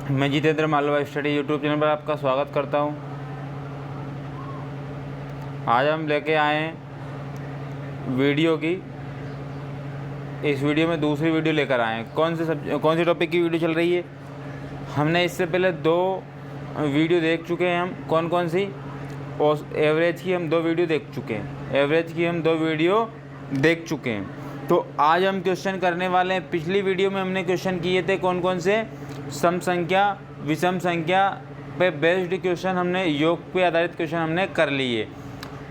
मैं Jitendra Malwa study YouTube channel पर आपका स्वागत करता हूं। आज हम लेके आए हैं वीडियो की। इस वीडियो में दूसरी वीडियो लेकर आए हैं। कौन सी टॉपिक की वीडियो चल रही है? हमने इससे पहले 2 वीडियो देख चुके हैं। हम कौन सी और एवरेज की हम 2 वीडियो देख चुके हैं। एवरेज की हम 2 वीडियो देख चुके हैं। तो आज हम क्वेश्चन करने वाले हैं। पिछली वीडियो में हमने क्वेश्चन किए थे कौन से? सम संख्या, विषम संख्या पे बेस्ड क्वेश्चन हमने, योग पे आधारित क्वेश्चन हमने कर लिए।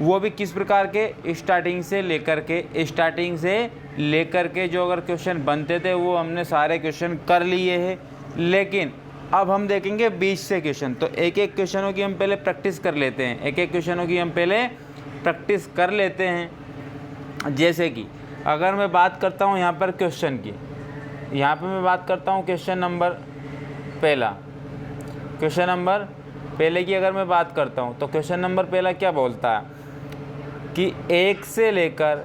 वो भी किस प्रकार के? स्टार्टिंग से लेकर के जो अगर क्वेश्चन बनते थे वो हमने सारे क्वेश्चन कर लिए हैं। लेकिन अब हम देखेंगे बीच से क्वेश्चन। तो एक एक क्वेश्चनों की हम पहले प्रैक्टिस कर लेते हैं। जैसे कि अगर मैं बात करता हूँ यहाँ पर क्वेश्चन की, यहाँ पे मैं बात करता हूँ क्वेश्चन नंबर पहले की अगर मैं बात करता हूँ तो क्वेश्चन नंबर पहला क्या बोलता है कि 1 से लेकर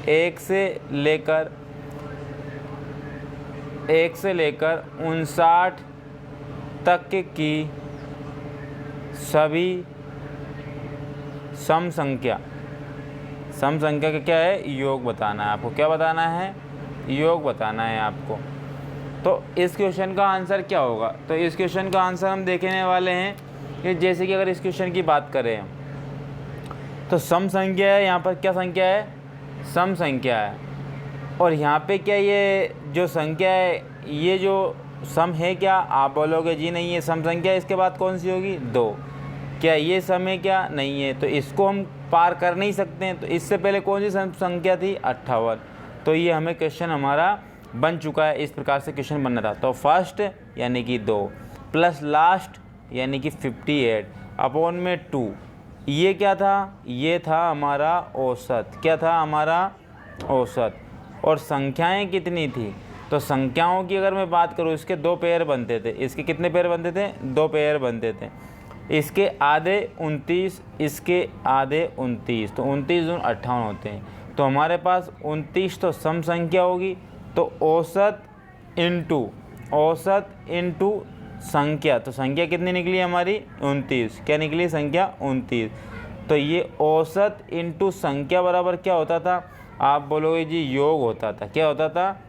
59 तक की सभी सम संख्या का क्या है? योग बताना है आपको। क्या बताना है? योग बताना है आपको। तो इस क्वेश्चन का आंसर क्या होगा? तो इस क्वेश्चन का आंसर हम देखने वाले हैं कि जैसे कि अगर इस क्वेश्चन की बात करें हम, तो सम संख्या है। यहाँ पर क्या संख्या है? सम संख्या है। और यहाँ पे क्या ये जो संख्या है, ये जो सम है क्या? आप बोलोगे जी नहीं, ये सम संख्या है। इसके बाद कौन सी होगी? 2। क्या ये सम है क्या? नहीं है। तो इसको हम पार कर नहीं सकते हैं। तो इससे पहले कौन सी संख्या थी? 58। तो ये हमें क्वेश्चन हमारा बन चुका है। इस प्रकार से क्वेश्चन बनना था। तो फर्स्ट यानी कि 2 प्लस लास्ट यानी कि 58 अपॉन में 2। ये क्या था? ये था हमारा औसत। क्या था? हमारा औसत। और संख्याएं कितनी थी? तो संख्याओं की अगर मैं बात करूँ, इसके 2 पेयर बनते थे। इसके कितने पेयर बनते थे? 2 पेयर बनते थे। इसके आधे 29, इसके आधे 29। तो 29 दूनी 58 होते हैं। तो हमारे पास 29 तो सम संख्या होगी। तो औसत इंटू संख्या। तो संख्या कितनी निकली हमारी? 29। क्या निकली? संख्या 29। तो ये औसत इंटू संख्या बराबर क्या होता था? आप बोलोगे जी योग होता था। क्या होता था?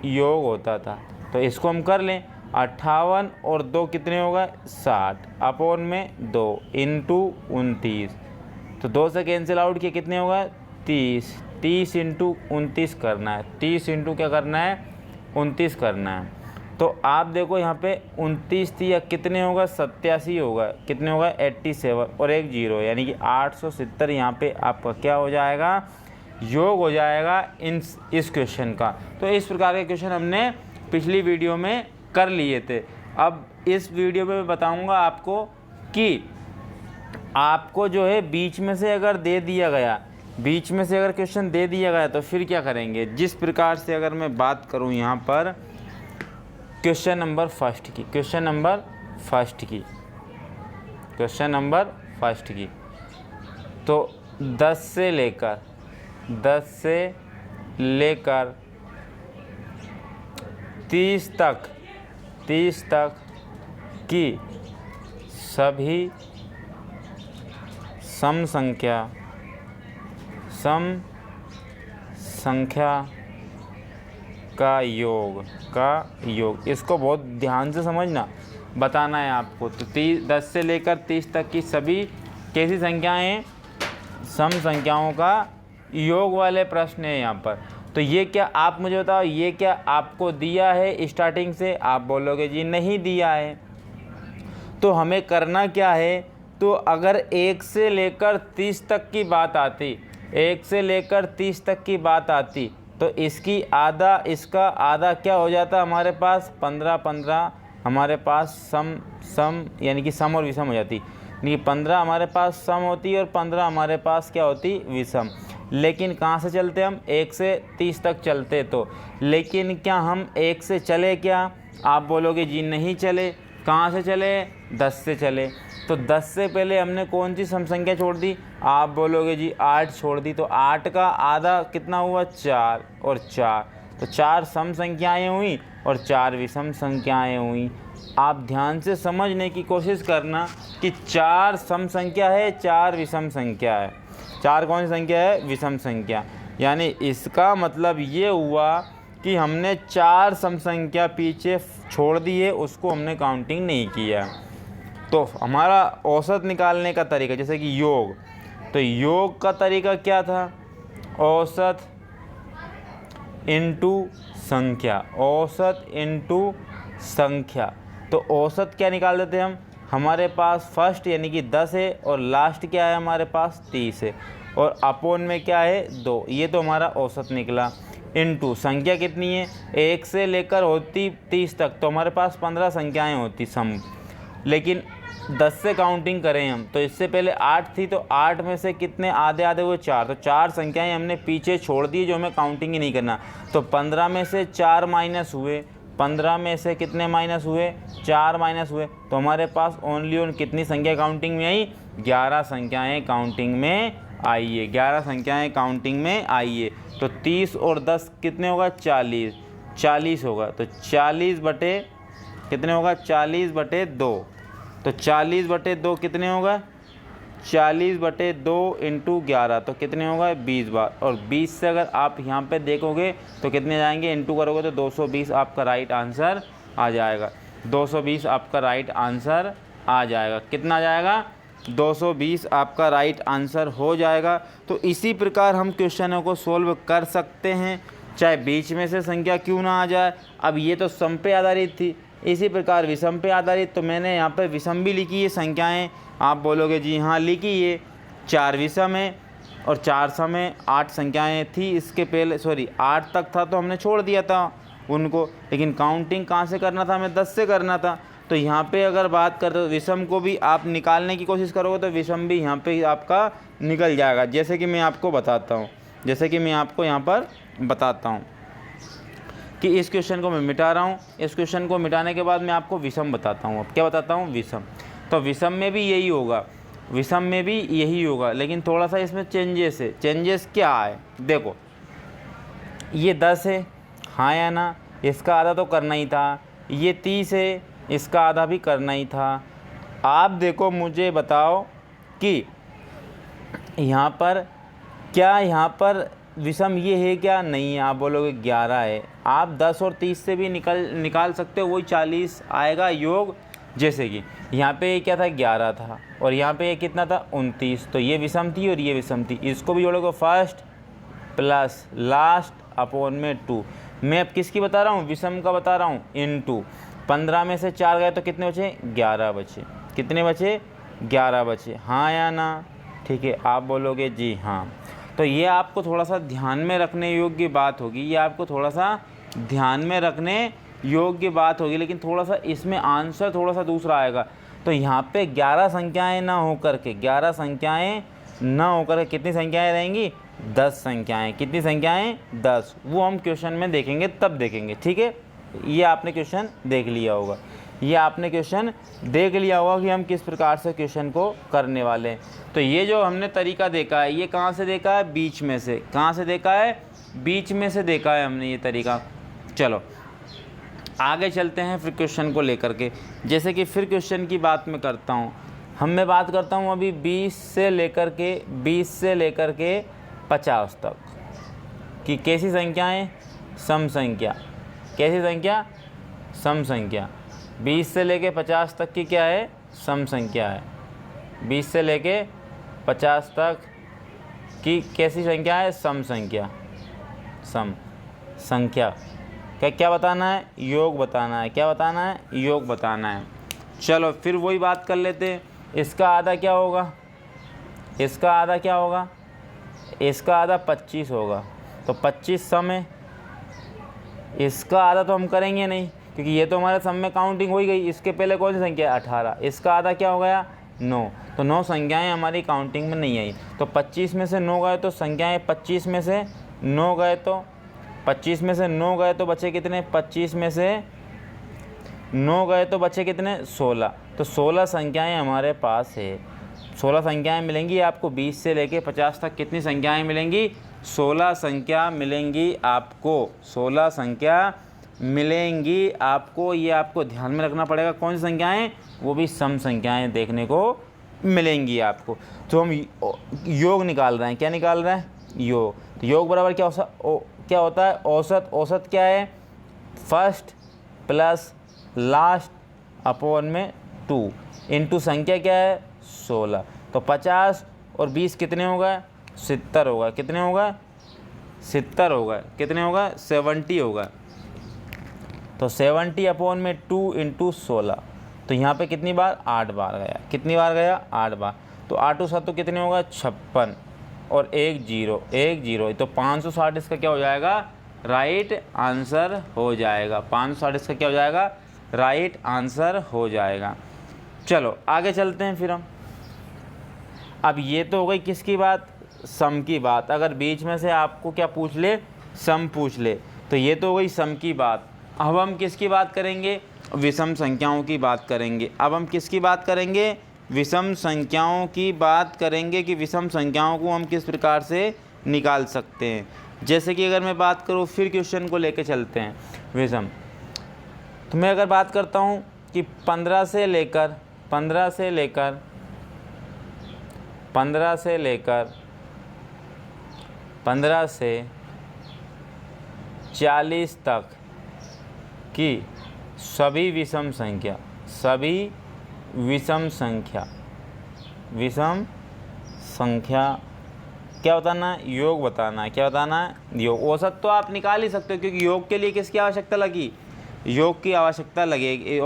योग होता था। तो इसको हम कर लें। 58 और 2 कितने होगा? 60 अपॉन में 2 इंटू 29। तो 2 से कैंसिल आउट किया, कितने होगा? 30 इंटू 29 करना है। 30 इंटू क्या करना है? 29 करना है। तो आप देखो यहाँ पे 29 थी या कितने होगा? 87 होगा। कितने होगा? 87 और एक 0 यानी कि 870 यहाँ पे आपका क्या हो जाएगा? योग हो जाएगा इस क्वेश्चन का। तो इस प्रकार के क्वेश्चन हमने पिछली वीडियो में कर लिए थे। अब इस वीडियो में मैं बताऊँगा आपको कि आपको जो है बीच में से अगर क्वेश्चन दे दिया गया तो फिर क्या करेंगे। जिस प्रकार से अगर मैं बात करूं यहाँ पर क्वेश्चन नंबर फर्स्ट की, तो 10 से लेकर 30 तक की सभी सम संख्या का योग। इसको बहुत ध्यान से समझना, बताना है आपको। तो 10 से लेकर 30 तक की सभी कैसी संख्याएं हैं? सम संख्याओं का योग वाले प्रश्न है यहाँ पर। तो ये क्या, आप मुझे बताओ, ये क्या आपको दिया है स्टार्टिंग से? आप बोलोगे जी नहीं दिया है। तो हमें करना क्या है? तो अगर 1 से लेकर 30 तक की बात आती तो इसका आधा क्या हो जाता हमारे पास? 15 हमारे पास सम यानी कि सम और विषम हो जाती। यानी 15 हमारे पास सम होती और 15 हमारे पास क्या होती? विषम। लेकिन कहाँ से चलते हम? 1 से 30 तक चलते। तो लेकिन क्या हम 1 से चले क्या? आप बोलोगे जी नहीं चले। कहाँ से चले? 10 से चले। तो 10 से पहले हमने कौन सी सम संख्या छोड़ दी? आप बोलोगे जी 8 छोड़ दी। तो 8 का आधा कितना हुआ? 4 और 4। तो 4 सम संख्याएँ हुई और 4 विषम संख्याएं हुई। आप ध्यान से समझने की कोशिश करना कि 4 सम संख्या है, 4 विषम संख्या है। 4 कौन सी संख्या है? विषम संख्या। यानी इसका मतलब ये हुआ कि हमने 4 सम संख्या पीछे छोड़ दी है, उसको हमने काउंटिंग नहीं किया। तो हमारा औसत निकालने का तरीका, जैसे कि योग, तो योग का तरीका क्या था? औसत इनटू संख्या, औसत इनटू संख्या। तो औसत क्या निकाल देते हैं हम? हमारे पास फर्स्ट यानी कि 10 है और लास्ट क्या है हमारे पास? 30 है और अपोन में क्या है? 2। ये तो हमारा औसत निकला। इनटू संख्या कितनी है? 1 से लेकर होती 30 तक, तो हमारे पास 15 संख्याएं होती सम। लेकिन 10 से काउंटिंग करें हम तो इससे पहले 8 थी, तो 8 में से कितने आधे आधे हुए? 4। तो 4 संख्याएं हमने पीछे छोड़ दी जो हमें काउंटिंग ही नहीं करना। तो 15 में से 4 माइनस हुए, 15 में से कितने माइनस हुए? 4 माइनस हुए। तो हमारे पास ओनली ऑन कितनी संख्या काउंटिंग में आई? 11 संख्याएँ काउंटिंग में आई है। 11 संख्याएँ काउंटिंग में आई है। तो 30 और 10 कितने होगा? 40। 40 होगा। तो 40 बटे कितने होगा? 40 बटे 2। तो 40 बटे 2 कितने होगा? 40 बटे 2 इंटू 11, तो कितने होगा? 20 बार। और 20 से अगर आप यहाँ पे देखोगे तो कितने जाएंगे? इंटू करोगे तो 220 आपका राइट आंसर आ जाएगा। 220 आपका राइट आंसर आ जाएगा। कितना जाएगा? 220 आपका राइट आंसर हो जाएगा। तो इसी प्रकार हम क्वेश्चनों को सोल्व कर सकते हैं, चाहे बीच में से संख्या क्यों ना आ जाए। अब ये तो सम पे आधारित थी, इसी प्रकार विषम पे आधारित, तो मैंने यहाँ पे विषम भी लिखी है संख्याएं। आप बोलोगे जी हाँ लिखी है, 4 विषम है और 4 सम है। 8 संख्याएं थी इसके पहले, सॉरी 8 तक था तो हमने छोड़ दिया था उनको, लेकिन काउंटिंग कहाँ से करना था? हमें 10 से करना था। तो यहाँ पे अगर बात करें तो विषम को भी आप निकालने की कोशिश करोगे तो विषम भी यहाँ पे आपका निकल जाएगा। जैसे कि मैं आपको बताता हूँ, जैसे कि मैं आपको यहाँ पर बताता हूँ कि इस क्वेश्चन को मैं मिटा रहा हूँ। इस क्वेश्चन को मिटाने के बाद मैं आपको विषम बताता हूँ। अब क्या बताता हूँ? विषम। तो विषम में भी यही होगा, विषम में भी यही होगा, लेकिन थोड़ा सा इसमें चेंजेस है। चेंजेस क्या है? देखो ये 10 है, हाँ या ना? इसका आधा तो करना ही था। ये 30 है, इसका आधा भी करना ही था। आप देखो मुझे बताओ कि यहाँ पर क्या, यहाँ पर विषम ये है क्या? नहीं है। आप बोलोगे 11 है। आप 10 और 30 से भी निकाल सकते हो, वही 40 आएगा योग। जैसे कि यहाँ पे ये क्या था? 11 था और यहाँ पे ये कितना था? 29। तो ये विषम थी और ये विषम थी। इसको भी जोड़ोगे फर्स्ट प्लस लास्ट अपोन में 2। मैं अब किसकी बता रहा हूँ? विषम का बता रहा हूँ। इनटू 15 में से 4 गए तो कितने बचे? 11 बचे। कितने बचे? 11 बचे। हाँ या ना? ठीक है, आप बोलोगे जी हाँ। तो ये आपको थोड़ा सा ध्यान में रखने योग्य बात होगी, ये आपको थोड़ा सा ध्यान में रखने योग्य बात होगी, लेकिन थोड़ा सा इसमें आंसर थोड़ा सा दूसरा आएगा। तो यहाँ पे 11 संख्याएं ना होकर के, 11 संख्याएं ना होकर के कितनी संख्याएं रहेंगी? 10 संख्याएं। कितनी संख्याएं? 10। वो हम क्वेश्चन में देखेंगे, तब देखेंगे। ठीक है, ये आपने क्वेश्चन देख लिया होगा, ये आपने क्वेश्चन देख लिया होगा कि हम किस प्रकार से क्वेश्चन को करने वाले हैं। तो ये जो हमने तरीका देखा है, ये कहाँ से देखा है? बीच में से। कहाँ से देखा है? बीच में से देखा है हमने ये तरीका। चलो आगे चलते हैं फिर क्वेश्चन को लेकर के। जैसे कि फिर क्वेश्चन की बात मैं करता हूँ, मैं बात करता हूँ अभी 20 से लेकर के 50 तक कि कैसी संख्याएँ? सम संख्या। कैसी संख्या? सम संख्या। 20 से लेके 50 तक की क्या है? सम संख्या है। 20 से लेके 50 तक की कैसी संख्या है? सम संख्या। सम संख्या क्या क्या बताना है? योग बताना है। क्या बताना है? योग बताना है। चलो फिर वही बात कर लेते हैं। इसका आधा क्या होगा? इसका आधा क्या होगा? इसका आधा 25 होगा। तो 25 सम है, इसका आधा तो हम करेंगे नहीं क्योंकि ये तो हमारे सम में काउंटिंग हो ही गई। इसके पहले कौन सी संख्या है? 18। इसका आधा क्या हो गया? 9। तो 9 संख्याएं हमारी काउंटिंग में नहीं आई। तो 25 में से 9 गए तो संख्याएं 25 में से 9 गए तो 25 में से 9 गए तो बचे कितने? 25 में से 9 गए तो बचे कितने? 16। तो 16 संख्याएं हमारे पास है। 16 संख्याएं मिलेंगी आपको। 20 से लेके 50 तक कितनी संख्याएं मिलेंगी? 16 संख्या मिलेंगी आपको। 16 संख्या मिलेंगी आपको, ये आपको ध्यान में रखना पड़ेगा। कौन सी संख्याएं? वो भी सम संख्याएं देखने को मिलेंगी आपको। तो हम योग निकाल रहे हैं। क्या निकाल रहे हैं? योग। तो योग बराबर क्या होता है? औसत। औसत क्या है? फर्स्ट प्लस लास्ट अपॉन में 2 इंटू संख्या क्या है? 16। तो 50 और 20 कितने हो गए? 70 होगा। कितने होगा? 70 होगा। कितने होगा? 70 होगा। तो 70 अपॉन में 2 इंटू 16। तो यहाँ पे कितनी बार? 8 बार गया। कितनी बार गया? 8 बार। तो 8 और 7 तो कितने होगा? 56 और 1 0 तो 560 इसका क्या हो जाएगा? राइट आंसर हो जाएगा। 560 इसका क्या हो जाएगा? राइट आंसर हो जाएगा। चलो आगे चलते हैं फिर हम। अब ये तो हो गई किसकी बात? सम की बात। अगर बीच में से आपको क्या पूछ ले? सम पूछ ले, तो ये तो हो गई सम की बात। अब हम किसकी बात करेंगे? विषम संख्याओं की बात करेंगे। अब हम किसकी बात करेंगे? विषम संख्याओं की बात करेंगे कि विषम संख्याओं को हम किस प्रकार से निकाल सकते हैं। जैसे कि अगर मैं बात करूँ, फिर क्वेश्चन को लेकर चलते हैं विषम। तो मैं अगर बात करता हूँ कि 15 से लेकर 40 तक की सभी विषम संख्या क्या बताना है? योग बताना है। क्या बताना है? योग। औसत तो आप निकाल ही सकते हो, क्योंकि योग के लिए किसकी आवश्यकता लगी? योग की आवश्यकता लगेगी।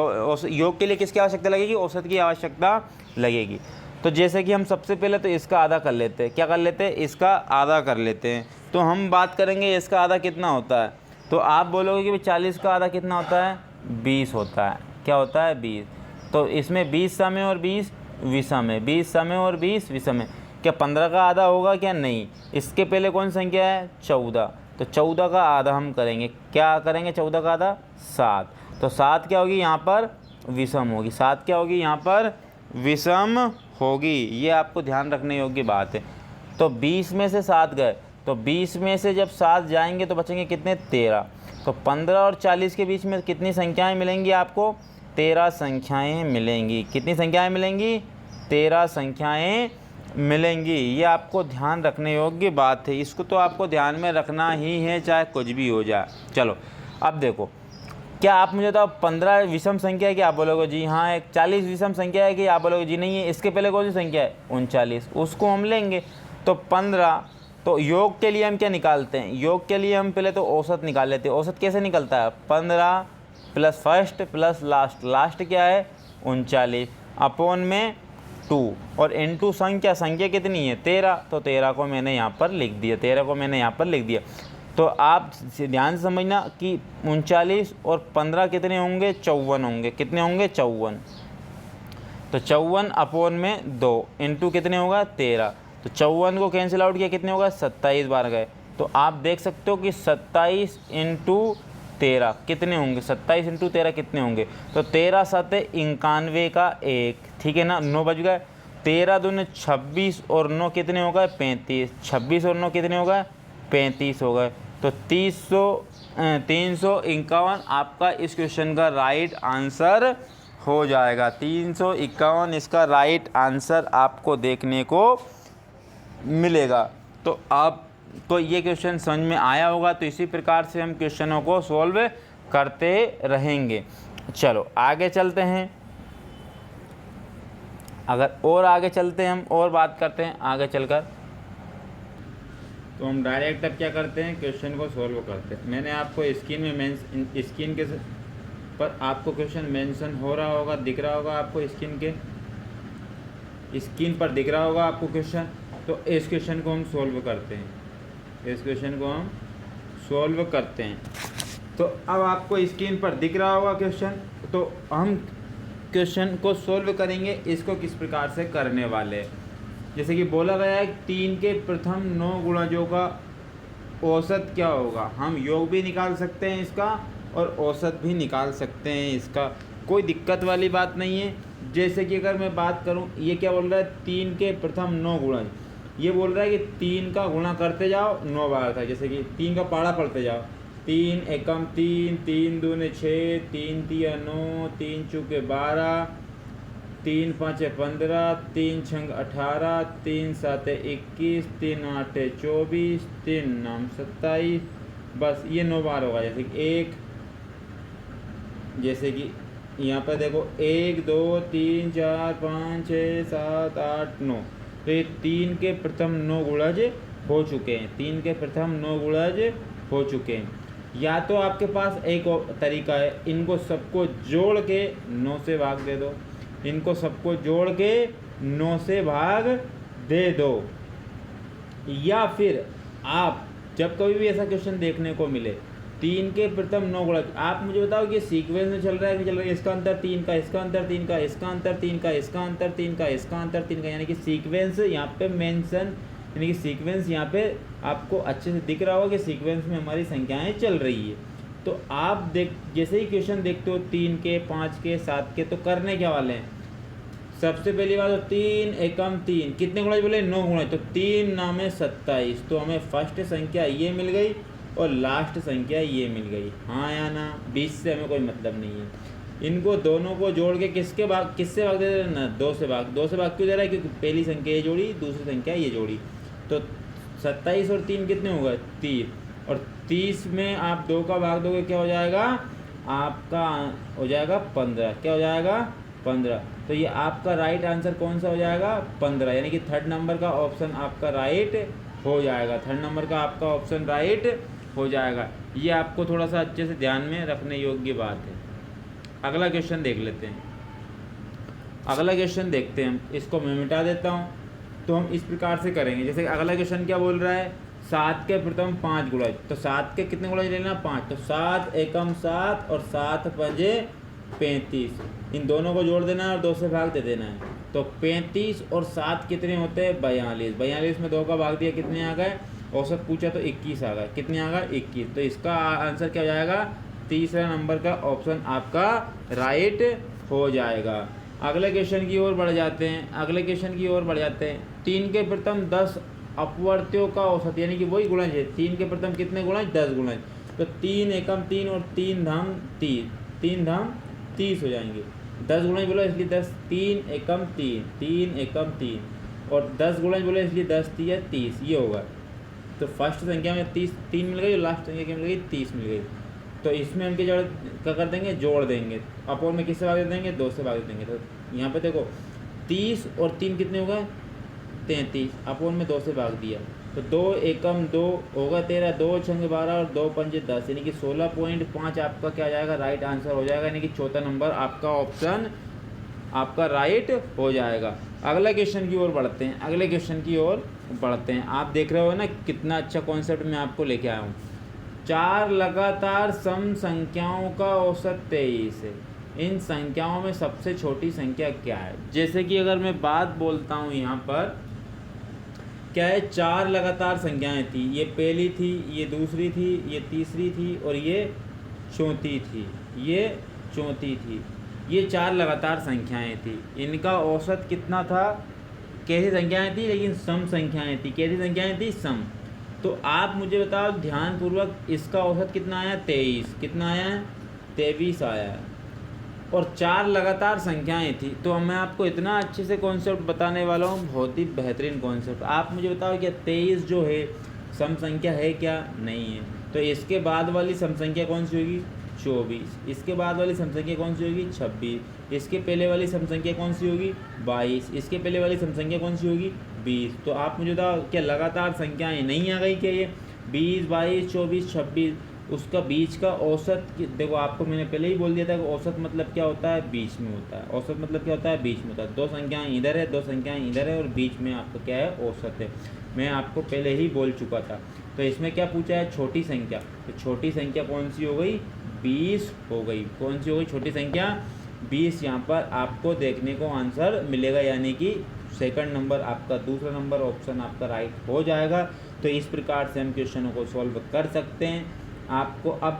योग के लिए किसकी आवश्यकता लगेगी? औसत की आवश्यकता लगेगी। तो जैसे कि हम सबसे पहले तो इसका आधा कर लेते हैं। क्या कर लेते हैं? इसका आधा कर लेते हैं। तो हम बात करेंगे इसका आधा कितना होता है। तो आप बोलोगे कि भाई 40 का आधा कितना होता है? 20 होता है। क्या होता है? 20। तो इसमें 20 सम है और 20 विषम है। 20 सम है और 20 विषम है। क्या 15 का आधा होगा? क्या नहीं। इसके पहले कौन संख्या है? 14। तो 14 का आधा हम करेंगे। क्या करेंगे? 14 का आधा 7। तो 7 क्या होगी? यहाँ पर विषम होगी। 7 क्या होगी? यहाँ पर विषम होगी। ये आपको ध्यान रखने योग्य बात है। तो 20 में से 7 गए, तो 20 में से जब 7 जाएंगे तो बचेंगे कितने? 13। तो 15 और 40 के बीच में कितनी संख्याएं मिलेंगी आपको? 13 संख्याएं मिलेंगी। कितनी संख्याएं मिलेंगी? 13 संख्याएं मिलेंगी। ये आपको ध्यान रखने योग्य बात है। इसको तो आपको ध्यान में रखना ही है, चाहे कुछ भी हो जाए। चलो अब देखो, क्या आप मुझे बताओ 15 विषम संख्या है? क्या आप बोलोगे जी हाँ। एक 40 विषम संख्या है? कि आप बोलोगे जी नहीं है। इसके पहले कौन सी संख्या है? 39। उसको हम लेंगे। तो 15। तो योग के लिए हम क्या निकालते हैं? योग के लिए हम पहले तो औसत निकाल लेते हैं। औसत कैसे निकलता है? 15 plus first plus last. Last क्या है? 39 अपॉन में 2 और इनटू संख्या कितनी है? 13। तो 13 को मैंने यहाँ पर लिख दिया। तो आप ध्यान से समझना कि 39 और 15 कितने होंगे? 54 होंगे। कितने होंगे? 54। तो 54 अपॉन में 2 इंटू कितने होगा? 13। तो 54 को कैंसिल आउट किया, कितने होगा? 27 बार गए। तो आप देख सकते हो कि 27 इंटू 13 कितने होंगे? 27 इंटू 13 कितने होंगे? तो 13 7 91 का 1, ठीक है ना। 9 बज गए। 13 दूने 26 और 9 कितने हो गए? 35। 26 और 9 कितने हो गए? 35 हो गए। तो 351 आपका इस क्वेश्चन का राइट आंसर हो जाएगा। 351 इसका राइट आंसर आपको देखने को मिलेगा। तो आपको ये क्वेश्चन समझ में आया होगा। तो इसी प्रकार से हम क्वेश्चनों को सॉल्व करते रहेंगे। चलो आगे चलते हैं। अगर और आगे चलते हैं हम और बात करते हैं आगे चलकर, तो हम डायरेक्ट अब क्या करते हैं? क्वेश्चन को सॉल्व करते हैं। मैंने आपको स्क्रीन के पर आपको क्वेश्चन मेंशन हो रहा होगा, दिख रहा होगा आपको स्क्रीन पर दिख रहा होगा आपको क्वेश्चन। तो इस क्वेश्चन को हम सॉल्व करते हैं। तो अब आपको स्क्रीन पर दिख रहा होगा क्वेश्चन। तो हम क्वेश्चन को सॉल्व करेंगे। इसको किस प्रकार से करने वाले, जैसे कि बोला गया है 3 के प्रथम 9 गुणजों का औसत क्या होगा। हम योग भी निकाल सकते हैं इसका और औसत भी निकाल सकते हैं इसका, कोई दिक्कत वाली बात नहीं है। जैसे कि अगर मैं बात करूं, ये क्या बोल रहा है? 3 के प्रथम 9 गुणज। ये बोल रहा है कि 3 का गुणा करते जाओ 9 बार था। जैसे कि 3 का पहाड़ा पढ़ते जाओ, 3 एकम 3, 3 दूने 6, 3 तिया 9, 3 चौके 12, 3 पाँचे 15, 3 छंग 18, 3 साते 21, 3 आठे 24, 3 नाम 27। बस ये 9 बार होगा। जैसे कि यहाँ पर देखो 1 2 3 4 5 6 7 8 9, तो ये 3 के प्रथम 9 गुणज हो चुके हैं। 3 के प्रथम 9 गुणज हो चुके हैं। या तो आपके पास एक और तरीका है, इनको सबको जोड़ के 9 से भाग दे दो। इनको सबको जोड़ के 9 से भाग दे दो। या फिर आप जब कभी भी ऐसा क्वेश्चन देखने को मिले 3 के प्रथम 9 गुणज, आप मुझे बताओ कि सीक्वेंस में चल रहा है कि चल रहा है, इसका अंतर 3 का, इसका अंतर 3 का, इसका अंतर 3 का, इसका अंतर 3 का, इसका अंतर 3 का, यानी कि सीक्वेंस यहाँ पे मेंशन, यानी कि सीक्वेंस यहाँ पे आपको अच्छे से दिख रहा होगा कि सीक्वेंस में हमारी संख्याएं चल रही है। तो आप जैसे ही क्वेश्चन देखते हो 3 के, 5 के, 7 के, तो करने क्या वाले हैं? सबसे पहली बात तो 3 एकम 3, कितने गुणज बोले? 9 गुणज। तो 3 नामे 27, तो हमें फर्स्ट संख्या ये मिल गई और लास्ट संख्या ये मिल गई। हाँ या ना? 20 से हमें कोई मतलब नहीं है। इनको दोनों को जोड़ के किससे भाग दे रहे ना? 2 से भाग। 2 से भाग क्यों दे रहा है? क्योंकि पहली संख्या ये जोड़ी, दूसरी संख्या ये जोड़ी। तो 27 और 3 कितने होगा? 30। और 30 में आप 2 का भाग दोगे, क्या हो जाएगा? आपका हो जाएगा 15। क्या हो जाएगा? 15। तो ये आपका राइट आंसर कौन सा हो जाएगा? 15, यानी कि थर्ड नंबर का ऑप्शन आपका राइट हो जाएगा। थर्ड नंबर का आपका ऑप्शन राइट हो जाएगा। ये आपको थोड़ा सा अच्छे से ध्यान में रखने योग्य बात है। अगला क्वेश्चन देख लेते हैं। अगला क्वेश्चन देखते हैं हम, इसको मैं मिटा देता हूँ। तो हम इस प्रकार से करेंगे, जैसे अगला क्वेश्चन क्या बोल रहा है? 7 के प्रथम 5 गुणज। तो 7 के कितने गुणज लेना? 5। तो 7 एकम 7 और 7 पंजे 35, इन दोनों को जोड़ देना है और 2 से भाग दे देना है। तो 35 और 7 कितने होते हैं? 42। 42 में 2 का भाग दिया, कितने आ गए? औसत पूछा तो 21 आ गए। कितने आ गए? 21। तो इसका आंसर क्या हो जाएगा? तीसरा नंबर का ऑप्शन आपका राइट हो जाएगा। अगले क्वेश्चन की ओर बढ़ जाते हैं। 3 के प्रथम 10 अपवर्त्यों का औसत, यानी कि वही गुणज है। 3 के प्रथम कितने गुणज? 10 गुणज। तो 3 एकम 3 और 3 धाम 30, 3 धाम 30 हो जाएंगे। 10 गुणज बोला इसलिए 10, 3 एकम 3, 3 एकम 3, और 10 गुणज बोला इसलिए 10 3 30, ये होगा। तो फर्स्ट संख्या में 3 मिल गई और लास्ट संख्या क्या मिल गई? 30 मिल गई। तो इसमें हम क्या कर देंगे? जोड़ देंगे। अपोन में किससे भाग दे देंगे? 2 से भाग देंगे। तो यहाँ पे देखो 30 और 3 कितने हो गए? 33। अपोन में 2 से भाग दिया, तो 2 एकम 2 होगा 13, 2 छंग 12 और 2 पंजे 10, यानी कि 16.5 आपका क्या जाएगा? राइट आंसर हो जाएगा। यानी कि चौथा नंबर आपका ऑप्शन आपका राइट हो जाएगा। अगला क्वेश्चन की ओर बढ़ते हैं। आप देख रहे हो ना कितना अच्छा कॉन्सेप्ट मैं आपको लेके आया हूँ। 4 लगातार सम संख्याओं का औसत 23 है। इन संख्याओं में सबसे छोटी संख्या क्या है? जैसे कि अगर मैं बात बोलता हूँ यहाँ पर क्या है? 4 लगातार संख्याएं थी। ये पहली थी, ये दूसरी थी, ये तीसरी थी और ये चौथी थी। ये 4 लगातार संख्याएं थी। इनका औसत कितना था? कैसी संख्याएं थी? लेकिन सम संख्याएं थी। कैसी संख्याएं थी? सम। तो आप मुझे बताओ ध्यानपूर्वक, इसका औसत कितना आया? 23। कितना आया है? 23 आया है। और 4 लगातार संख्याएं थी। तो मैं आपको इतना अच्छे से कॉन्सेप्ट बताने वाला हूँ, बहुत ही बेहतरीन कॉन्सेप्ट। आप मुझे बताओ क्या 23 जो है सम संख्या है क्या? नहीं है। तो इसके बाद वाली सम संख्या कौन सी होगी? 24। इसके बाद वाली सम संख्या कौन सी होगी? 26। इसके पहले वाली सम संख्या कौन सी होगी? 22। इसके पहले वाली सम संख्या कौन सी होगी? 20। तो आप मुझे बताओ क्या लगातार संख्याएं नहीं आ गई क्या? ये 20, 22, 24, 26, उसका बीच का औसत देखो, आपको मैंने पहले ही बोल दिया था कि औसत मतलब क्या होता है? बीच में होता है। औसत मतलब क्या होता है? बीच में होता है। 2 संख्याएं इधर है, 2 संख्याएं इधर है और बीच में आपका क्या है? औसत है। मैं आपको पहले ही बोल चुका था। तो इसमें क्या पूछा है? छोटी संख्या। तो छोटी संख्या कौन सी हो गई? 20 हो गई। कौन सी हो गई छोटी संख्या? 20 यहाँ पर आपको देखने को आंसर मिलेगा, यानी कि सेकंड नंबर आपका, दूसरा नंबर ऑप्शन आपका राइट हो जाएगा। तो इस प्रकार से हम क्वेश्चनों को सॉल्व कर सकते हैं। आपको अब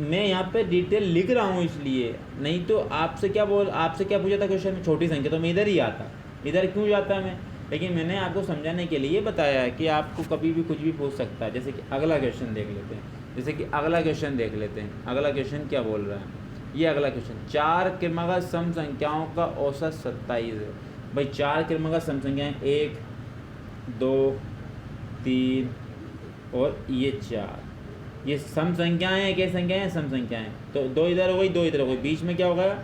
मैं यहाँ पे डिटेल लिख रहा हूँ इसलिए, नहीं तो आपसे क्या पूछा था क्वेश्चन में? छोटी संख्या। तो मैं इधर ही आता, इधर क्यों जाता मैं? लेकिन मैंने आपको समझाने के लिए बताया है कि आपको कभी भी कुछ भी पूछ सकता है। जैसे कि अगला क्वेश्चन देख लेते हैं। जैसे कि अगला क्वेश्चन देख लेते हैं, अगला क्वेश्चन क्या बोल रहा है। ये अगला क्वेश्चन, 4 क्रमागत सम संख्याओं का औसत 27 है। भाई 4 क्रमागत सम संख्याएं 1 2 3 और ये 4, ये सम संख्याएं हैं, क्या संख्याएं हैं, सम संख्याएं। तो 2 इधर हो गई 2 इधर हो गई, बीच में क्या हो गया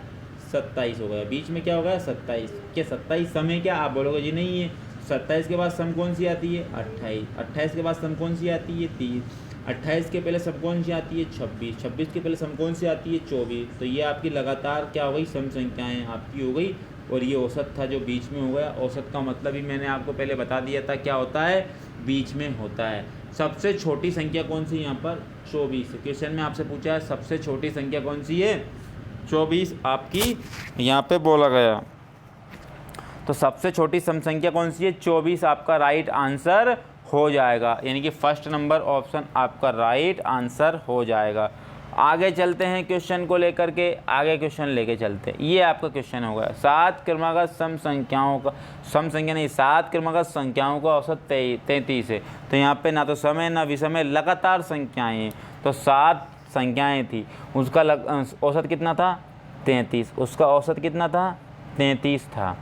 27 हो गया, बीच में क्या हो गया 27। क्या 27 सम है क्या? आप बोलोगे जी नहीं है। 27 के बाद सम कौन सी आती है 28, 28 के बाद सम कौन सी आती है 30, 28 के पहले सम कौन सी आती है 26, 26 के पहले सम कौन सी आती है 24। तो ये आपकी लगातार क्या हो गई सम संख्याएँ आपकी हो गई। और ये औसत था जो बीच में हो गया। औसत का मतलब ही मैंने आपको पहले बता दिया था क्या होता है, बीच में होता है। सबसे छोटी संख्या कौन सी यहाँ पर 24। क्वेश्चन में आपसे पूछा है सबसे छोटी संख्या कौन सी है 24 आपकी यहाँ पे बोला गया। तो सबसे छोटी सम संख्या कौन सी है 24 आपका राइट आंसर हो जाएगा, यानी कि फर्स्ट नंबर ऑप्शन आपका राइट आंसर हो जाएगा। आगे चलते हैं क्वेश्चन को लेकर के, आगे क्वेश्चन लेके चलते हैं। ये आपका क्वेश्चन हो गया 7 क्रमागत सम संख्याओं का, सम संख्या नहीं 7 क्रमागत संख्याओं का औसत 33 है। तो यहाँ पे ना तो समय ना विषम, लगातार संख्याएं हैं। तो 7 संख्याएं थी, उसका औसत कितना था 33, उसका औसत कितना था 33 था।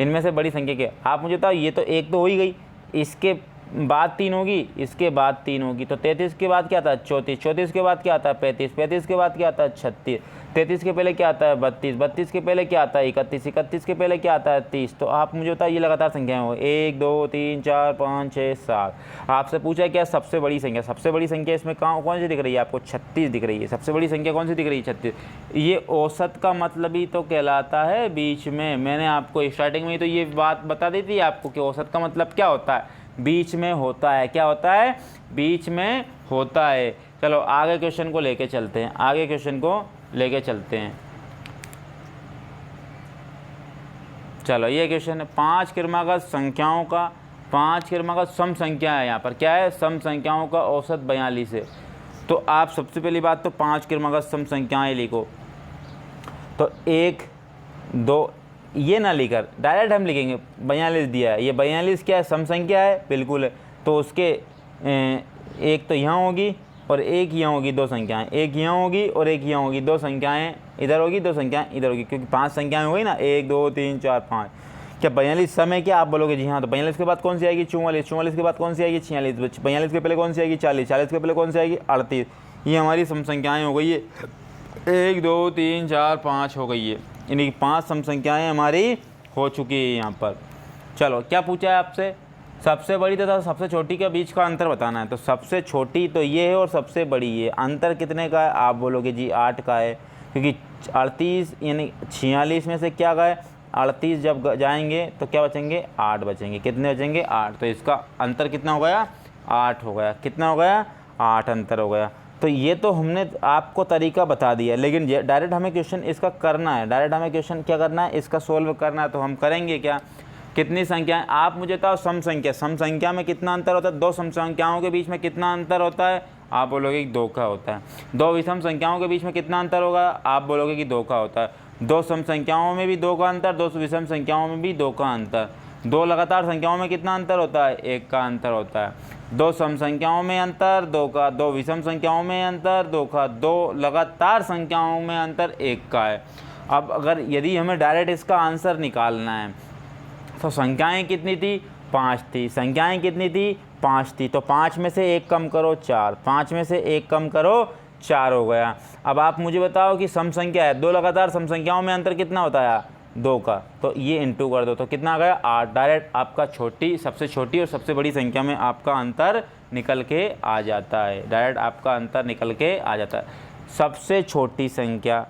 इनमें से बड़ी संख्या क्या? आप मुझे बताओ, ये तो एक तो हो ही गई, इसके बाद 3 होगी, इसके बाद 3 होगी। तो 33 के बाद क्या आता है 34, 34 के बाद क्या आता है 35, 35 के बाद क्या आता है 36, 33 के पहले क्या आता है 32, 32 के पहले क्या आता है 31, 31 के पहले क्या आता है 30। तो आप मुझे बताओ ये लगातार संख्याएं हो 1 2 3 4 5 6 7। आपसे पूछा है क्या सबसे बड़ी संख्या, सबसे बड़ी संख्या इसमें कौन सी दिख रही है आपको 36 दिख रही है। सबसे बड़ी संख्या कौन सी दिख रही है 36। ये औसत का मतलब ही तो कहलाता है बीच में। मैंने आपको स्टार्टिंग में ही तो ये बात बता दी थी आपको कि औसत का मतलब क्या होता है, बीच में होता है। क्या होता है, बीच में होता है। चलो आगे क्वेश्चन को लेके चलते हैं, आगे क्वेश्चन को लेके चलते हैं। चलो ये क्वेश्चन है 5 क्रमागत संख्याओं का, 5 क्रमागत सम संख्या है, यहाँ पर क्या है सम संख्याओं का औसत 42 है। तो आप सबसे पहली बात तो 5 क्रमागत सम संख्याएं लिखो। तो 1 2 ये ना लिखकर डायरेक्ट हम लिखेंगे 42 दिया है, ये 42 क्या है सम संख्या है बिल्कुल है। तो उसके एक तो यहाँ होगी और एक यहाँ होगी, 2 संख्याएं, एक यहाँ होगी और एक यहाँ होगी, 2 संख्याएं इधर होगी 2 संख्याएं इधर होगी, क्योंकि 5 संख्याएं हो गई ना 1 2 3 4 5। क्या 42 सम है क्या? आप बोलोगे जी हाँ। तो 42 के बाद कौन सी आएगी 44, 44 के बाद कौन सी आएगी 46, 42 के पहले कौन सी आएगी 40, 40 के पहले कौन सी आएगी 38। ये हमारी सम संख्याएँ हो गई है 1 2 3 4 5 हो गई है, यानी कि 5 सम संख्याएँ हमारी हो चुकी है यहाँ पर। चलो क्या पूछा है आपसे, सबसे बड़ी तथा सबसे छोटी के बीच का अंतर बताना है। तो सबसे छोटी तो ये है और सबसे बड़ी ये, अंतर कितने का है? आप बोलोगे जी 8 का है, क्योंकि 38 यानी 46 में से क्या गए 38 जब जाएंगे तो क्या बचेंगे 8 बचेंगे। कितने बचेंगे 8। तो इसका अंतर कितना हो गया 8 हो गया। कितना हो गया 8 अंतर हो गया। तो ये तो हमने आपको तरीका बता दिया, लेकिन डायरेक्ट हमें क्वेश्चन इसका करना है, डायरेक्ट हमें क्वेश्चन क्या करना है इसका सोल्व करना है। तो हम करेंगे क्या, कितनी संख्याएं आप मुझे बताओ सम संख्या, सम संख्या में कितना अंतर होता है, 2 सम संख्याओं के बीच में कितना अंतर होता है? आप बोलोगे कि 2 का होता है। 2 विषम संख्याओं के बीच में कितना अंतर होगा? आप बोलोगे कि 2 का होता है। 2 सम संख्याओं में भी 2 का अंतर, 2 विषम संख्याओं में भी 2 का अंतर। 2 लगातार संख्याओं में कितना अंतर होता है? 1 का अंतर होता है। 2 सम संख्याओं में अंतर 2 का, 2 विषम संख्याओं में अंतर 2 का, 2 लगातार संख्याओं में अंतर 1 का है। अब अगर यदि हमें डायरेक्ट इसका आंसर निकालना है तो संख्याएं कितनी थी 5 थी, संख्याएं कितनी थी 5 थी। तो 5 में से 1 कम करो 4, 5 में से 1 कम करो 4 हो गया। अब आप मुझे बताओ कि सम संख्या है, 2 लगातार सम संख्याओं में अंतर कितना होता है 2 का, तो ये इंटू कर दो तो कितना आ गया 8। डायरेक्ट आपका सबसे छोटी और सबसे बड़ी संख्या में आपका अंतर निकल के आ जाता है, डायरेक्ट आपका अंतर निकल के आ जाता है। सबसे छोटी संख्या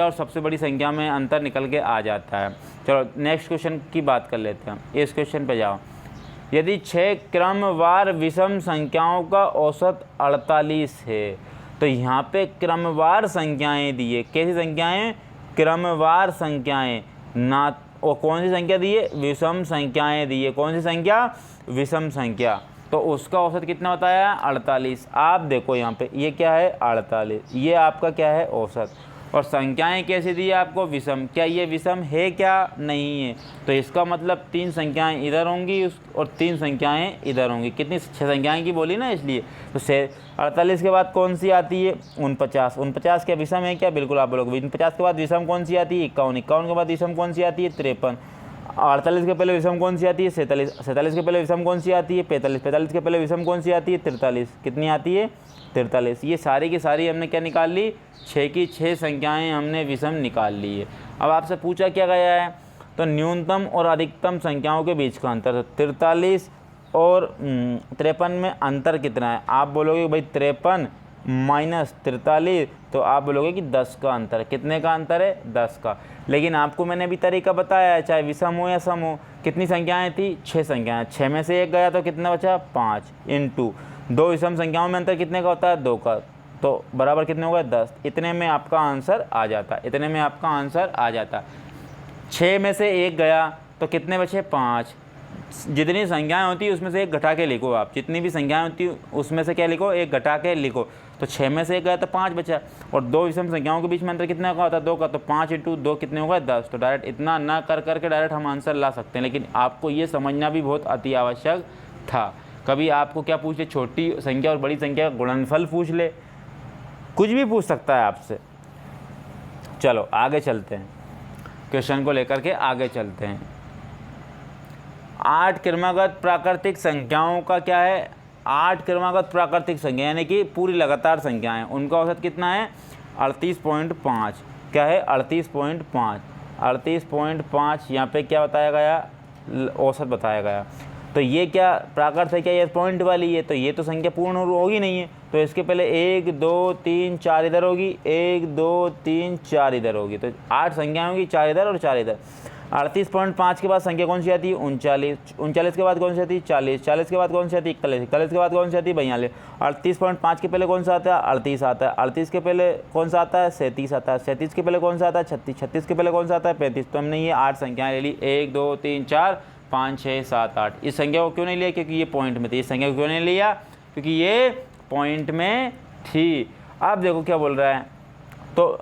और सबसे बड़ी संख्या में अंतर निकल के आ जाता है। चलो नेक्स्ट क्वेश्चन की बात कर लेते हैं। इस क्वेश्चन पे जाओ। यदि 6 क्रमवार विषम संख्याओं का औसत 48 है, तो यहाँ पे क्रमवार संख्याएं दी है। कैसी संख्याएं? क्रमवार संख्याएं ना। और कौन सी संख्या दी है? विषम संख्याएं दी है। कौन सी संख्या? विषम संख्या। तो उसका औसत कितना बताया 48। आप देखो यहाँ पे ये क्या है 48, ये आपका क्या है औसत। और संख्याएं कैसी दी है आपको, विषम। क्या ये विषम है क्या, नहीं है। तो इसका मतलब 3 संख्याएं इधर होंगी और 3 संख्याएं इधर होंगी। कितनी, 6 संख्याएं की बोली ना, इसलिए। तो 48 के बाद कौन सी आती है, 49। 49 क्या विषम है क्या, बिल्कुल आप बोलोगे। 49 के बाद विषम कौन सी आती है, 51। 51 के बाद विषम कौन सी आती है, 53। 48 के पहले विषम कौन सी आती है, 47। 47 के पहले विषम कौन सी आती है, 45। 45 के पहले विषम कौन सी आती है, 43। कितनी आती है, 43। ये सारी की सारी हमने क्या निकाल ली, 6 की 6 संख्याएं हमने विषम निकाल ली है। अब आपसे पूछा क्या गया है, तो न्यूनतम और अधिकतम संख्याओं के बीच का अंतर। 43 और 53 में अंतर कितना है। आप बोलोगे भाई 53 माइनस 43, तो आप बोलोगे कि 10 का अंतर है। कितने का अंतर है, 10 का। लेकिन आपको मैंने अभी तरीका बताया है, चाहे विषम हो या सम हो। कितनी संख्याएं थी, 6 संख्याएं। 6 में से 1 गया तो कितना बचा, 5 इंटू 2 विषम संख्याओं में अंतर कितने का होता है, 2 का। तो बराबर कितने होगा, 10। इतने में आपका आंसर आ जाता, इतने में आपका आंसर आ जाता। 6 में से 1 गया तो कितने बचे, 5। जितनी संख्याएं होती है उसमें से 1 घटा के लिखो आप। जितनी भी संख्याएं होती है उसमें से क्या लिखो, 1 घटा के लिखो। तो 6 में से 1 गया तो 5 बचा। और 2 विषम संख्याओं के बीच में अंतर कितना का होता है, 2 का। तो 5 इंटू 2 कितने होगा, 10। तो डायरेक्ट इतना ना कर करके डायरेक्ट हम आंसर ला सकते हैं, लेकिन आपको ये समझना भी बहुत अति आवश्यक था। कभी आपको क्या पूछ ले, छोटी संख्या और बड़ी संख्या का गुणनफल पूछ ले, कुछ भी पूछ सकता है आपसे। चलो आगे चलते हैं, क्वेश्चन को लेकर के आगे चलते हैं। 8 क्रमागत प्राकृतिक संख्याओं का क्या है, 8 क्रमागत प्राकृतिक संख्या यानी कि पूरी लगातार संख्याएं, उनका औसत कितना है, 38.5। क्या है, 38.5। 38.5 यहाँ पे क्या बताया गया, औसत बताया गया। तो ये क्या प्राकृत है, क्या ये पॉइंट वाली है, तो ये तो संख्या पूर्ण होगी नहीं है। तो इसके पहले 1 2 3 4 इधर होगी, 1 2 3 4 इधर होगी। तो 8 संख्याएं होंगी, 4 इधर और 4 इधर। 38.5 के बाद संख्या कौन सी आती है, 39। 39 के बाद कौन सी आती है, 40। 40 के बाद कौन सी आती है, 41। 41 के बाद कौन सी आती है, 42। 38.5 के पहले कौन सा आता है, 38 आता है। 38 के पहले कौन सा आता है, 37 आता है। 37 के पहले कौन सा आता है, 36। 36 के पहले कौन सा आता है, 35। तो हमने ये 8 संख्याएं ले ली, 1 2 3 4 5 6 7 8। इस संख्या को क्यों नहीं लिया, क्योंकि ये पॉइंट में थी। इस संख्या को क्यों नहीं लिया, क्योंकि ये पॉइंट में थी। अब देखो क्या बोल रहा है, तो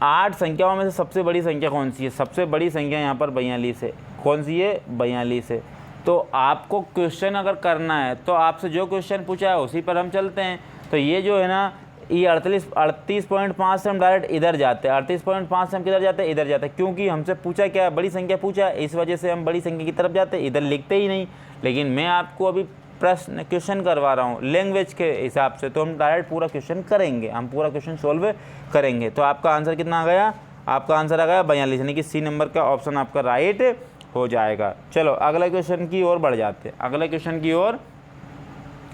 8 संख्याओं में से सबसे बड़ी संख्या कौन सी है, सबसे बड़ी संख्या यहाँ पर 42 है। कौन सी है, 42 है। तो आपको क्वेश्चन अगर करना है तो आपसे जो क्वेश्चन पूछा है उसी पर हम चलते हैं। तो ये जो है ना, ये 38.5 से हम डायरेक्ट इधर जाते हैं। 38.5 से हम किधर जाते हैं, इधर जाते हैं, क्योंकि हमसे पूछा क्या है, बड़ी संख्या पूछा है, इस वजह से हम बड़ी संख्या की तरफ जाते हैं, इधर लिखते ही नहीं। लेकिन मैं आपको अभी प्रश्न क्वेश्चन करवा रहा हूँ लैंग्वेज के हिसाब से, तो हम डायरेक्ट पूरा क्वेश्चन करेंगे, हम पूरा क्वेश्चन सोल्व करेंगे। तो आपका आंसर कितना आ गया, आपका आंसर आ गया 42, यानी कि सी नंबर का ऑप्शन आपका राइट हो जाएगा। चलो अगले क्वेश्चन की ओर बढ़ जाते हैं, अगले क्वेश्चन की ओर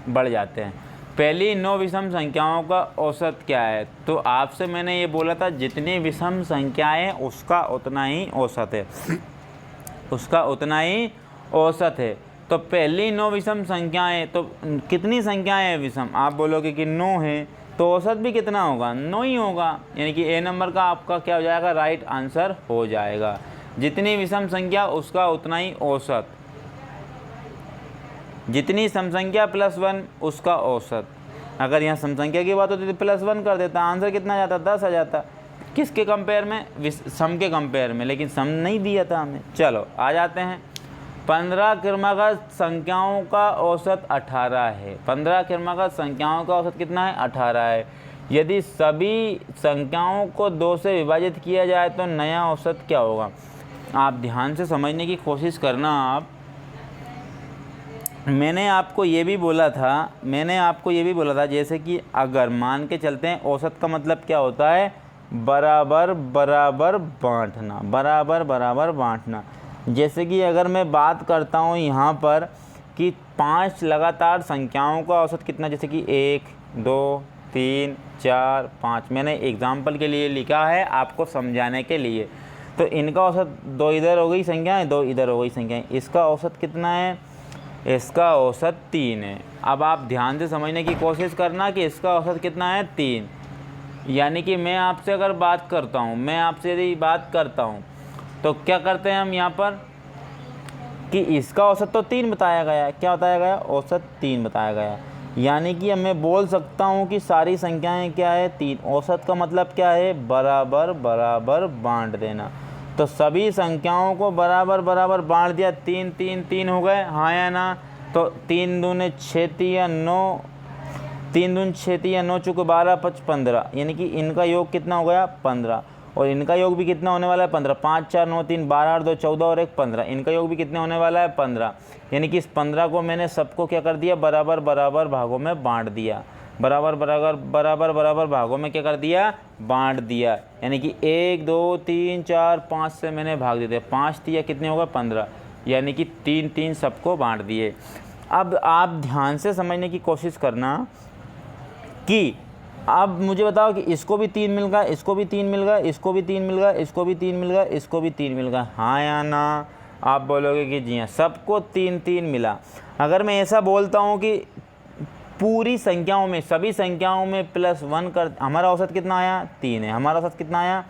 बढ़ जाते हैं। पहली 9 विषम संख्याओं का औसत क्या है। तो आपसे मैंने ये बोला था, जितनी विषम संख्याएं उसका उतना ही औसत है, उसका उतना ही औसत है। तो पहली 9 विषम संख्याएं, तो कितनी संख्याएं हैं विषम, आप बोलोगे कि 9 है, तो औसत भी कितना होगा, 9 ही होगा। यानी कि ए नंबर का आपका क्या हो जाएगा, राइट आंसर हो जाएगा। जितनी विषम संख्या उसका उतना ही औसत, जितनी सम संख्या +1 उसका औसत। अगर यहाँ सम संख्या की बात होती तो +1 कर देता, आंसर कितना आ जाता, 10 आ जाता। किसके कंपेयर में, सम के कंपेयर में, लेकिन सम नहीं दिया था हमें। चलो आ जाते हैं। 15 क्रमागत संख्याओं का औसत 18 है। 15 क्रमागत संख्याओं का औसत कितना है, 18 है। यदि सभी संख्याओं को 2 से विभाजित किया जाए तो नया औसत क्या होगा। आप ध्यान से समझने की कोशिश करना। आप, मैंने आपको ये भी बोला था, जैसे कि अगर मान के चलते हैं, औसत का मतलब क्या होता है, बराबर बराबर बांटना, बराबर बराबर बांटना। जैसे कि अगर मैं बात करता हूँ यहाँ पर कि 5 लगातार संख्याओं का औसत कितना, जैसे कि 1 2 3 4 5, मैंने एग्जाम्पल के लिए लिखा है आपको समझाने के लिए। तो इनका औसत 2 इधर हो गई संख्याएँ, 2 इधर हो गई संख्याएँ, इसका औसत कितना है, इसका औसत 3 है। अब आप ध्यान से समझने की कोशिश करना कि इसका औसत कितना है, 3। यानी कि मैं आपसे अगर बात करता हूँ, मैं आपसे यदि बात करता हूँ, तो क्या करते हैं हम यहाँ पर कि इसका औसत तो 3 बताया गया है, क्या बताया गया, औसत 3 बताया गया। यानी कि अब मैं बोल सकता हूँ कि सारी संख्याएं क्या है 3। औसत का मतलब क्या है बराबर बराबर बांट देना। तो सभी संख्याओं को बराबर बराबर बांट दिया, 3 3 3 हो गए, हाँ या ना। तो 3 दूने 6 तिया 9, 3 दून 6 तिया 9 चुके 12 5 15, यानी कि इनका योग कितना हो गया 15, और इनका योग भी कितना होने वाला है 15। 5 4 9 3 12 और 2 14 और 1 15, इनका योग भी कितने होने वाला है 15। यानी कि इस 15 को मैंने सबको क्या कर दिया बराबर बराबर भागों में बांट दिया, बराबर बराबर बराबर बराबर भागों में क्या कर दिया बांट दिया। यानी कि 1 2 3 4 5 से मैंने भाग दे दिया, 5 तिया कितने होगा 15, यानी कि 3 3 सबको बांट दिए। अब आप ध्यान से समझने की कोशिश करना कि अब मुझे बताओ कि इसको भी 3 मिल गया, इसको भी 3 मिल गया, इसको भी 3 मिल गया, इसको भी 3 मिल गया, इसको भी 3 मिल गया, हाँ या ना। आप बोलोगे कि जी हाँ, सबको 3 3 मिला। अगर मैं ऐसा बोलता हूँ कि पूरी संख्याओं में सभी संख्याओं में +1 कर, हमारा औसत कितना आया 3 है, हमारा औसत कितना आया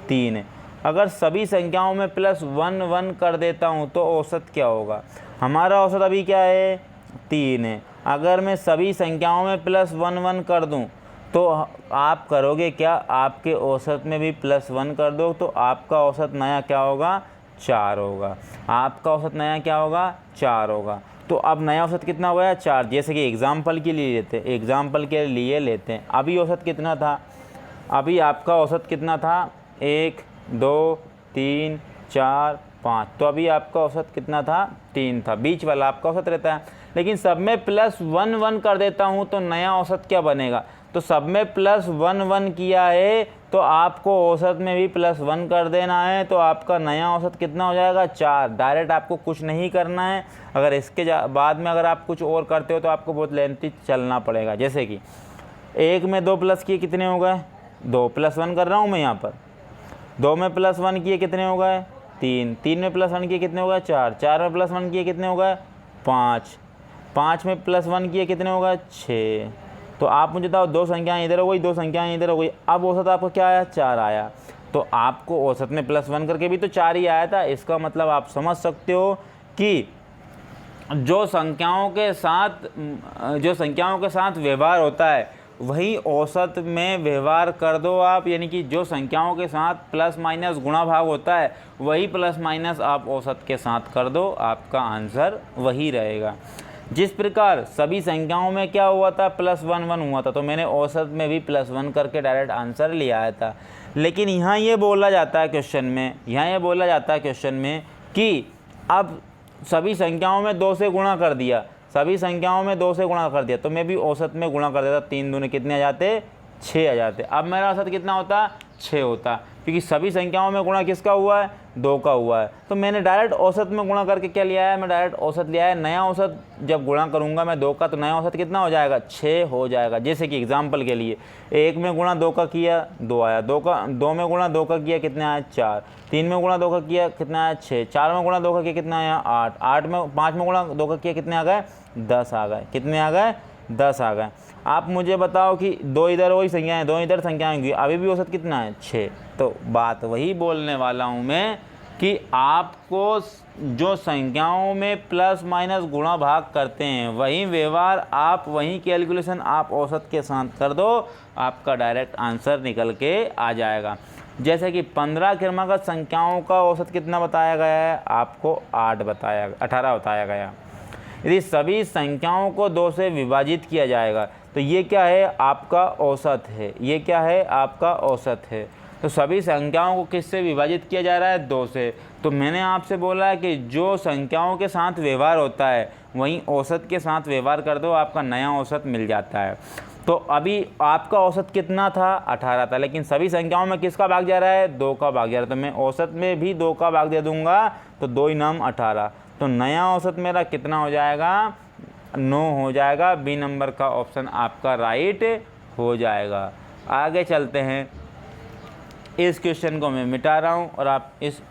3 है। अगर सभी संख्याओं में +1 1 कर देता हूँ तो औसत क्या होगा, हमारा औसत अभी क्या है 3 है। अगर मैं सभी संख्याओं में +1 1 कर दूं तो आप करोगे क्या, आपके औसत में भी +1 कर दो तो आपका औसत नया क्या होगा 4 होगा, आपका औसत नया क्या होगा 4 होगा। तो अब नया औसत कितना हो गया 4। जैसे कि एग्जाम्पल के लिए लेते हैं, एग्जाम्पल के लिए लेते हैं, अभी औसत कितना था, अभी आपका औसत कितना था 1 2 3 4 5, तो अभी आपका औसत कितना था 3 था, बीच वाला आपका औसत रहता है। लेकिन सब में +1 1 कर देता हूँ तो नया औसत क्या बनेगा, तो सब में +1 1 किया है तो आपको औसत में भी +1 कर देना है, तो आपका नया औसत कितना हो जाएगा 4। डायरेक्ट आपको कुछ नहीं करना है, अगर इसके बाद में अगर आप कुछ और करते हो तो आपको बहुत लेंथी चलना पड़ेगा। जैसे कि 1 में 2 प्लस किए कितने हो गए 2, +1 कर रहा हूँ मैं यहाँ पर, 2 में +1 किए कितने हो गए 3, 3 में +1 किए कितने हो गए 4, 4 में +1 किए कितने हो गए 5, 5 में +1 किए कितने हो गए 6। तो आप मुझे बताओ 2 संख्याएं इधर हो गई, 2 संख्याएं इधर हो गई, अब औसत आपको क्या आया 4 आया। तो आपको औसत में +1 करके भी तो 4 ही आया था। इसका मतलब आप समझ सकते हो कि जो संख्याओं के साथ व्यवहार होता है वही औसत में व्यवहार कर दो आप, यानी कि जो संख्याओं के साथ प्लस माइनस गुणा भाग होता है वही प्लस माइनस आप औसत के साथ कर दो, आपका आंसर वही रहेगा। जिस प्रकार सभी संख्याओं में क्या हुआ था +1 1 हुआ था, तो मैंने औसत में भी +1 करके डायरेक्ट आंसर ले आया था। लेकिन यहाँ ये बोला जाता है क्वेश्चन में, कि अब सभी संख्याओं में 2 से गुणा कर दिया, सभी संख्याओं में 2 से गुणा कर दिया, तो मैं भी औसत में गुणा कर देता, 3 दूने कितने आ जाते 6 आ जाते। अब मेरा औसत कितना होता 6 होता, क्योंकि सभी संख्याओं में गुणा किसका हुआ है 2 का हुआ है। तो मैंने डायरेक्ट औसत में गुणा करके क्या लिया है, मैं डायरेक्ट औसत लिया है। नया औसत जब गुणा करूंगा मैं 2 का, तो नया औसत कितना हो जाएगा 6 हो जाएगा। जैसे कि एग्जाम्पल के लिए 1 में गुणा 2 का किया 2 आया, 2 में गुणा 2 का किया कितने आया 4, 3 में गुणा 2 का किया कितना आया 6, 4 में गुणा 2 का किया कितना आया 8, 5 में गुणा 2 का किया कितने आ गए 10 आ गए, कितने आ गए 10 आ गए। आप मुझे बताओ कि 2 इधर वही संख्याएं, 2 इधर संख्याएं होंगी, अभी भी औसत कितना है 6। तो बात वही बोलने वाला हूँ मैं कि आपको जो संख्याओं में प्लस माइनस गुणा भाग करते हैं वही व्यवहार आप, वही कैलकुलेशन आप औसत के साथ कर दो, आपका डायरेक्ट आंसर निकल के आ जाएगा। जैसे कि 15 क्रमागत संख्याओं का औसत कितना बताया गया है, आपको 18 बताया गया। यदि सभी संख्याओं को 2 से विभाजित किया जाएगा तो ये क्या है आपका औसत है, ये क्या है आपका औसत है। तो सभी संख्याओं को किससे विभाजित किया जा रहा है 2 से। तो मैंने आपसे बोला है कि जो संख्याओं के साथ व्यवहार होता है वहीं औसत के साथ व्यवहार कर दो, आपका नया औसत मिल जाता है। तो अभी आपका औसत कितना था 18 था, लेकिन सभी संख्याओं में किसका भाग जा रहा है 2 का भाग जा रहा है, तो मैं औसत में भी 2 का भाग दे दूंगा, तो 2 ही नाम 18। तो नया औसत मेरा कितना हो जाएगा 9 हो जाएगा। बी नंबर का ऑप्शन आपका राइट हो जाएगा। आगे चलते हैं, इस क्वेश्चन को मैं मिटा रहा हूँ और आप इस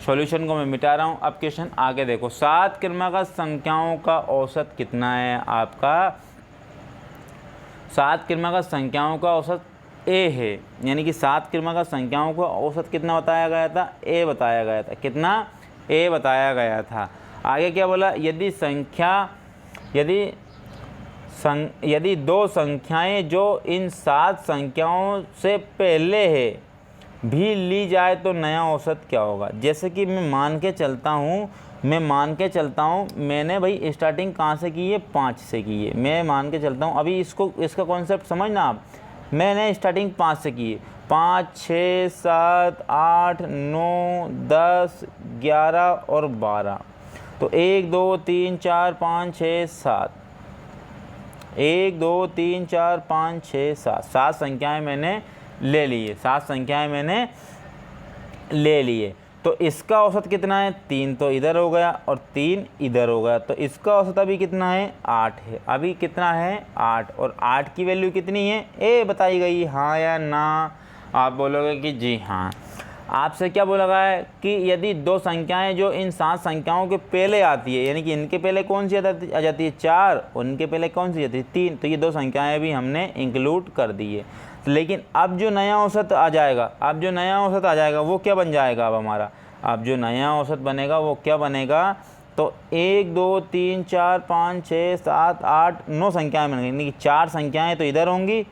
सॉल्यूशन को मैं मिटा रहा हूँ। अब क्वेश्चन आगे देखो, 7 क्रमागत संख्याओं का औसत कितना है आपका, 7 क्रमागत संख्याओं का औसत ए है, यानी कि 7 क्रमागत संख्याओं का औसत कितना बताया गया था ए बताया गया था, कितना ए बताया गया था। आगे क्या बोला, यदि यदि दो संख्याएं जो इन 7 संख्याओं से पहले है भी ली जाए तो नया औसत क्या होगा। जैसे कि मैं मान के चलता हूँ मैंने भाई स्टार्टिंग कहाँ से की है, 5 से की है। मैं मान के चलता हूँ, अभी इसका कॉन्सेप्ट समझना आप। मैंने स्टार्टिंग 5 से की है, 5 6 7 8 9 10 11 और 12। तो 1 2 3 4 5 6 7, 1 2 3 4 5 6 7, 7 संख्याएं मैंने ले ली है, 7 संख्याएं मैंने ले लिए। तो इसका औसत कितना है, 3 तो इधर हो गया और 3 इधर हो गया। तो इसका औसत अभी कितना है, 8 है। अभी कितना है, 8। और 8 की वैल्यू कितनी है, ए बताई गई, हाँ या ना। आप बोलोगे कि जी हाँ। आपसे क्या बोला गया है कि यदि दो संख्याएं जो इन 7 संख्याओं के पहले आती है, यानी कि इनके पहले कौन सी आ जाती है, 4, उनके पहले कौन सी आती है, 3। तो ये 2 संख्याएं भी हमने इंक्लूड कर दी है। लेकिन अब जो नया औसत आ जाएगा, वो क्या बन जाएगा, अब जो नया औसत बनेगा वो क्या बनेगा, तो 1 2 3 4 5 6 7 8 9 संख्याएं बन गई। यानी कि 4 संख्याएं तो इधर होंगी,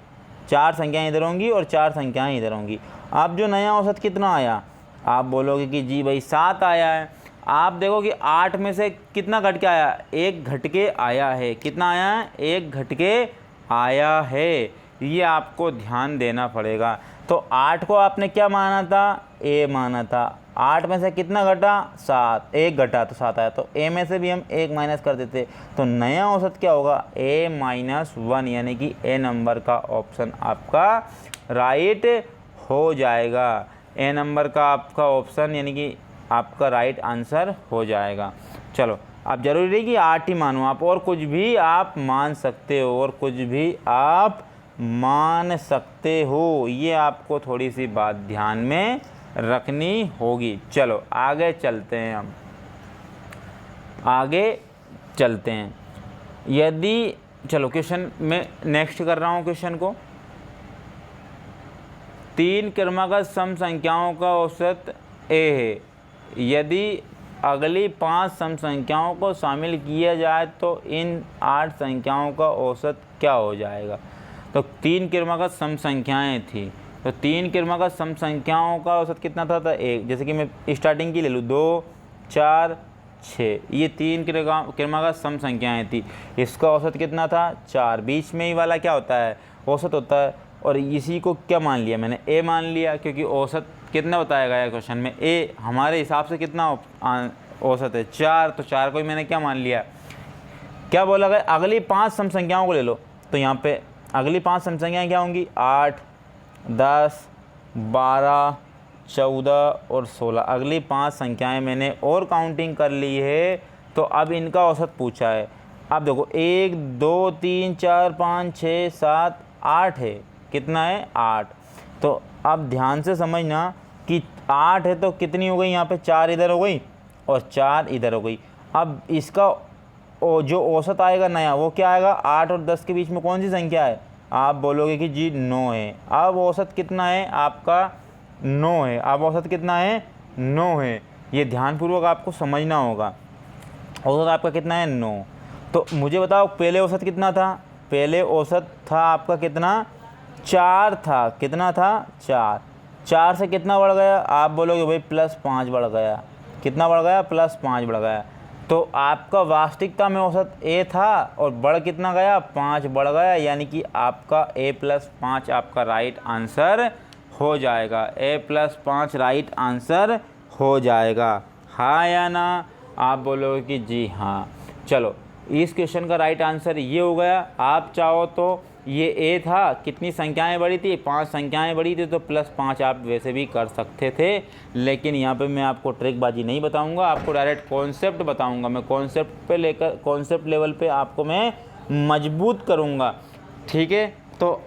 4 संख्याएं इधर होंगी और 4 संख्याएं इधर होंगी। अब जो नया औसत कितना आया, आप बोलोगे कि जी भाई 7 आया है। आप देखो कि 8 में से कितना घट के आया, 1 घट के आया है। कितना आया है, 1 घट के आया है। ये आपको ध्यान देना पड़ेगा। तो 8 को आपने क्या माना था, ए माना था। 8 में से कितना घटा, 7, 1 घटा तो 7 आया। तो ए में से भी हम 1 माइनस कर देते, तो नया औसत क्या होगा, a-1, यानी कि ए नंबर का ऑप्शन आपका राइट हो जाएगा। ए नंबर का आपका ऑप्शन यानी कि आपका राइट आंसर हो जाएगा। चलो, अब ज़रूरी नहीं कि 8 ही मानो, आप और कुछ भी आप मान सकते हो, ये आपको थोड़ी सी बात ध्यान में रखनी होगी। चलो आगे चलते हैं। यदि चलो क्वेश्चन में नेक्स्ट कर रहा हूँ क्वेश्चन को। 3 क्रमागत सम संख्याओं का औसत ए है। यदि अगली 5 सम संख्याओं को शामिल किया जाए तो इन 8 संख्याओं का औसत क्या हो जाएगा। तो 3 क्रमागत सम संख्याएँ थी, तो 3 क्रमागत सम संख्याओं का औसत कितना था, 1। जैसे कि मैं स्टार्टिंग की ले लूँ, 2 4 6, ये 3 क्रमागत सम संख्याएँ थी। इसका औसत कितना था, 4। बीच में ही वाला क्या होता है, औसत होता है। और इसी को क्या मान लिया मैंने, ए मान लिया, क्योंकि औसत कितना बताया गया है क्वेश्चन में, ए हमारे हिसाब से कितना औसत है, 4। तो 4 को ही मैंने क्या मान लिया। क्या बोला गया, अगली 5 सम संख्याओं को ले लो। तो यहाँ पे अगली 5 सम संख्याएँ क्या होंगी, 8 10 12 14 और 16। अगली 5 संख्याएं मैंने और काउंटिंग कर ली है। तो अब इनका औसत पूछा है। अब देखो 1 2 3 4 5 6 7 8 है। कितना है, 8। तो अब ध्यान से समझना कि 8 है तो कितनी हो गई, यहाँ पे 4 इधर हो गई और 4 इधर हो गई। अब इसका जो औसत आएगा नया, वो क्या आएगा, 8 और 10 के बीच में कौन सी संख्या है, आप बोलोगे कि जी 9 है। अब औसत कितना है आपका, 9 है। अब औसत कितना है, 9 है। ये ध्यानपूर्वक आपको समझना होगा। औसत आपका कितना है, 9। तो मुझे बताओ पहले औसत कितना था, पहले औसत था आपका कितना, 4 था। कितना था, 4। 4 से कितना बढ़ गया, आप बोलोगे भाई +5 बढ़ गया। कितना बढ़ गया, +5 बढ़ गया। तो आपका वास्तविकता में औसत ए था और बढ़ कितना गया, 5 बढ़ गया। यानी कि आपका a+5 आपका राइट आंसर हो जाएगा। a+5 राइट आंसर हो जाएगा, हाँ या ना। आप बोलोगे कि जी हाँ। चलो, इस क्वेश्चन का राइट आंसर ये हो गया। आप चाहो तो ये ए था, कितनी संख्याएं बढ़ी थी, 5 संख्याएं बढ़ी थी, तो +5 आप वैसे भी कर सकते थे। लेकिन यहाँ पे मैं आपको ट्रिकबाजी नहीं बताऊंगा, आपको डायरेक्ट कॉन्सेप्ट बताऊंगा। मैं कॉन्सेप्ट लेवल पे आपको मैं मजबूत करूँगा, ठीक है। तो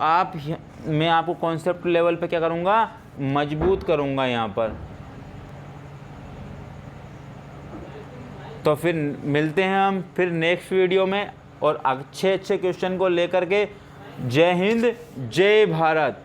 मैं आपको कॉन्सेप्ट लेवल पे क्या करूँगा, मजबूत करूँगा यहाँ पर। तो फिर मिलते हैं हम फिर नेक्स्ट वीडियो में और अच्छे क्वेश्चन को लेकर के। जय हिंद, जय भारत।